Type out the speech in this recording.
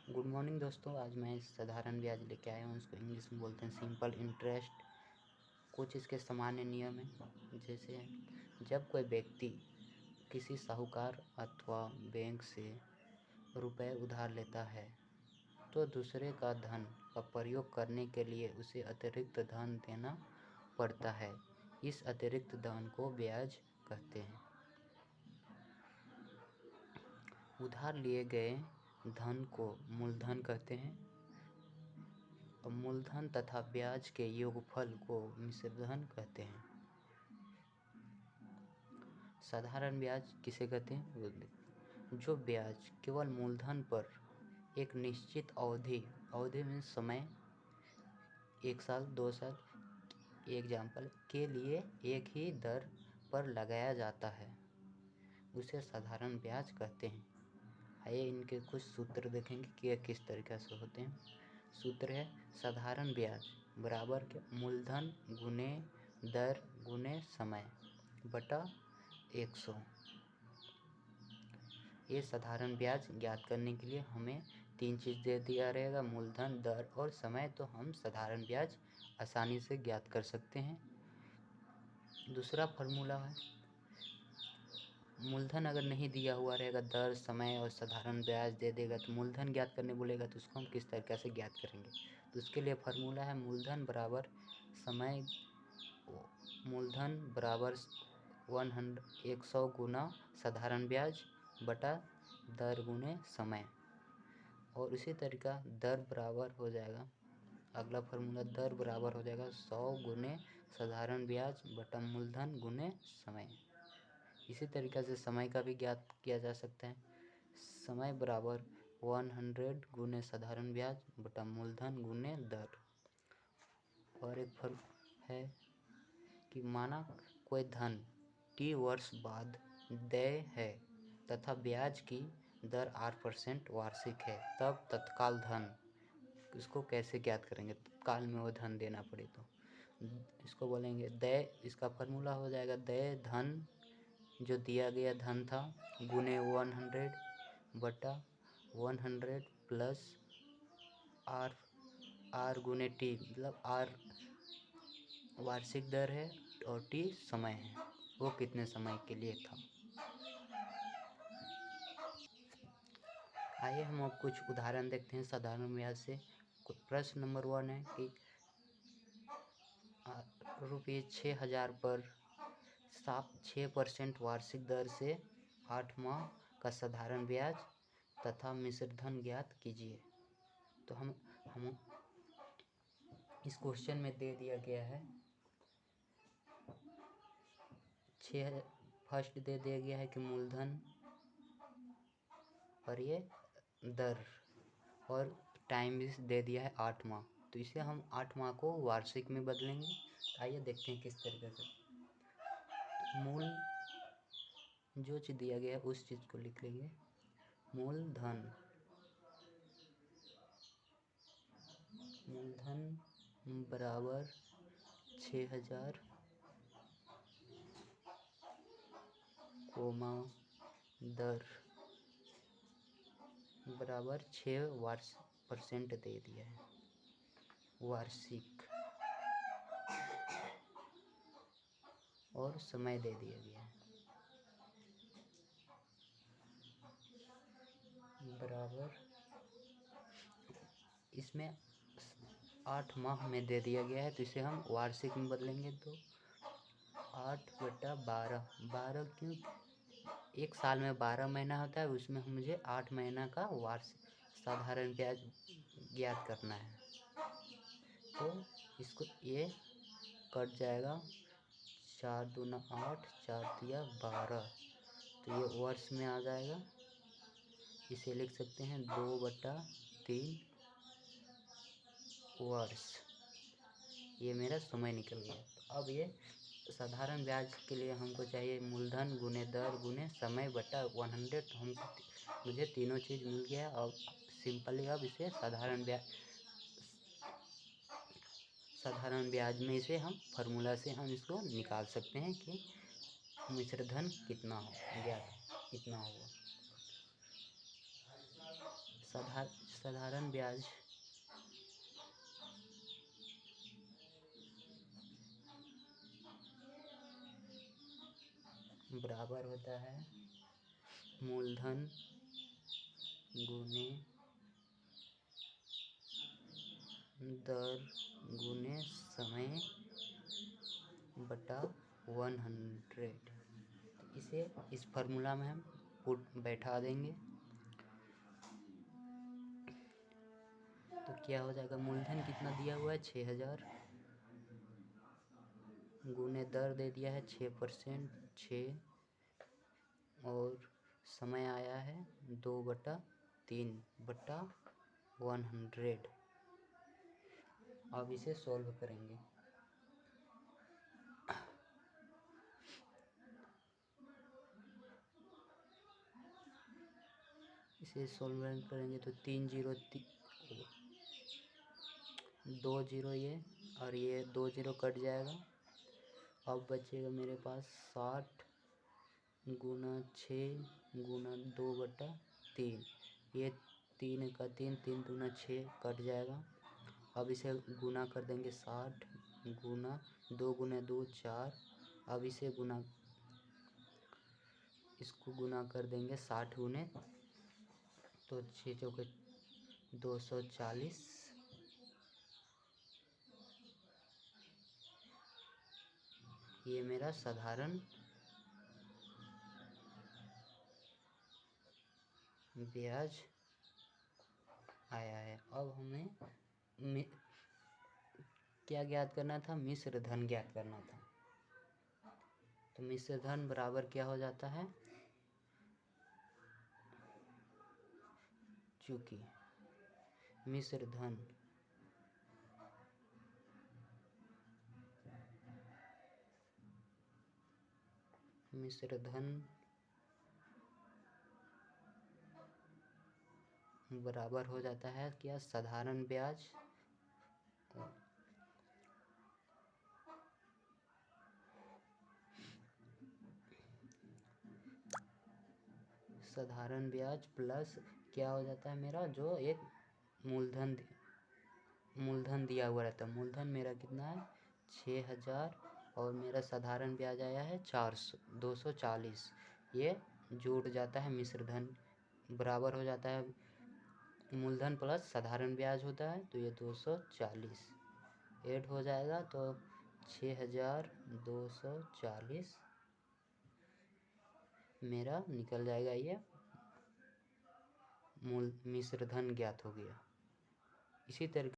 Good morning दोस्तों। आज मैं साधारण ब्याज लेके आया हूँ। इसको इंग्लिश में बोलते हैं सिंपल इंटरेस्ट। कुछ इसके सामान्य नियम हैं, जैसे जब कोई व्यक्ति किसी साहूकार अथवा बैंक से रुपए उधार लेता है तो दूसरे का धन का प्रयोग करने के लिए उसे अतिरिक्त धन देना पड़ता है। इस अतिरिक्त धन को ब्याज कहते हैं। उधार लिए गए धन को मूलधन कहते हैं और मूलधन तथा ब्याज के योगफल को मिश्रधन कहते हैं। साधारण ब्याज किसे कहते हैं? जो ब्याज केवल मूलधन पर एक निश्चित अवधि में समय 1 साल 2 साल एग्जाम्पल के लिए एक ही दर पर लगाया जाता है, उसे साधारण ब्याज कहते हैं। आइए इनके कुछ सूत्र देखेंगे कि ये किस तरीके से होते हैं। सूत्र है साधारण ब्याज बराबर के मूलधन गुने दर गुने समय बटा 100। ये साधारण ब्याज ज्ञात करने के लिए हमें 3 चीज़ दे दिया रहेगा, मूलधन, दर और समय, तो हम साधारण ब्याज आसानी से ज्ञात कर सकते हैं। दूसरा फार्मूला है, मूलधन अगर नहीं दिया हुआ रहेगा, दर, समय और साधारण ब्याज दे देगा तो मूलधन ज्ञात करने बोलेगा तो उसको हम किस तरीके से ज्ञात करेंगे। तो उसके लिए फार्मूला है मूलधन बराबर समय, मूलधन बराबर 100 गुना साधारण ब्याज बटा दर गुने समय। और इसी तरीका दर बराबर हो जाएगा, अगला फार्मूला दर बराबर हो जाएगा 100 गुने साधारण ब्याज बटा मूलधन गुने समय। इसी तरीके से समय का भी ज्ञात किया जा सकता है। समय बराबर 100 गुने साधारण ब्याज बटा मूलधन गुने दर। और एक फर्क है कि माना कोई धन T वर्ष बाद देय है तथा ब्याज की दर 8% वार्षिक है, तब तत्काल धन, इसको कैसे ज्ञात करेंगे? तत्काल में वो धन देना पड़े तो इसको बोलेंगे देय। इसका फार्मूला हो जाएगा देय धन, जो दिया गया धन था, गुने 100 बटा 100 प्लस आर गुने टी, मतलब आर वार्षिक दर है और टी समय है, वो कितने समय के लिए था। आइए हम अब कुछ उदाहरण देखते हैं साधारण ब्याज से। प्रश्न नंबर 1 है कि रुपये 6000 पर 6% वार्षिक दर से 8 माह का साधारण ब्याज तथा मिश्रधन ज्ञात कीजिए। तो हम इस क्वेश्चन में दे दिया गया है फर्स्ट दे दिया गया है कि मूलधन और ये दर और टाइम भी दे दिया है 8 माह। तो इसे हम 8 माह को वार्षिक में बदलेंगे। आइए देखते हैं किस तरीके से। मूल जो चीज़ दिया गया है उस चीज़ को लिख लेंगे। मूलधन बराबर 6000 कोमा दर बराबर 6% दे दिया है वार्षिक, और समय दे दिया गया है बराबर, इसमें 8 माह में दे दिया गया है तो इसे हम वार्षिक में बदलेंगे। तो 8/12 क्यों? एक साल में 12 महीना होता है, उसमें मुझे 8 महीना का वार्षिक साधारण ब्याज ज्ञात करना है। तो इसको ये कट जाएगा, 4 दूना 8, 4 तिया 12, तो ये वर्ष में आ जाएगा। इसे लिख सकते हैं 2/3 वर्ष। ये मेरा समय निकल गया। तो अब ये साधारण ब्याज के लिए हमको चाहिए मूलधन गुने दर गुने समय बटा 100। तो हम मुझे तीनों चीज़ मिल गया। अब सिंपली अब इसे साधारण ब्याज में इसे हम फार्मूला से हम इसको निकाल सकते हैं कि मिश्रधन कितना हो, ज्ञात कितना होगा। साधारण ब्याज बराबर होता है मूलधन गुने दर गुने समय बटा 100। इसे इस फार्मूला में हम पुट बैठा देंगे तो क्या हो जाएगा, मूलधन कितना दिया हुआ है 6000 गुने दर दे दिया है 6%, 6 और समय आया है 2/3/100। अब इसे सॉल्व करेंगे। इसे सॉल्व करेंगे तो 2 जीरो ये और ये 2 जीरो कट जाएगा। अब बचेगा मेरे पास 60 गुना 6 गुना 2/3। ये 3 का 3 3 दूना 6 कट जाएगा। अब इसे गुना कर देंगे 60 गुना 2 गुना 2 4। अब इसे इसको गुना कर देंगे 60 गुने तो 6 चौके 240। ये मेरा साधारण ब्याज आया है। अब हमें क्या ज्ञात करना था, मिश्र धन ज्ञात करना था। तो मिश्र धन बराबर क्या हो जाता है, चूंकि मिश्र धन बराबर हो जाता है क्या, साधारण ब्याज प्लस क्या हो जाता है मेरा, जो एक मूलधन दिया हुआ रहता है। मूलधन मेरा कितना है 6000 और मेरा साधारण ब्याज आया है 240। ये जुड़ जाता है, मिश्र धन बराबर हो जाता है मूलधन प्लस साधारण ब्याज होता है, तो ये 240 ऐड हो जाएगा तो 6240 मेरा निकल जाएगा। ये मिश्र धन ज्ञात हो गया। इसी तरीके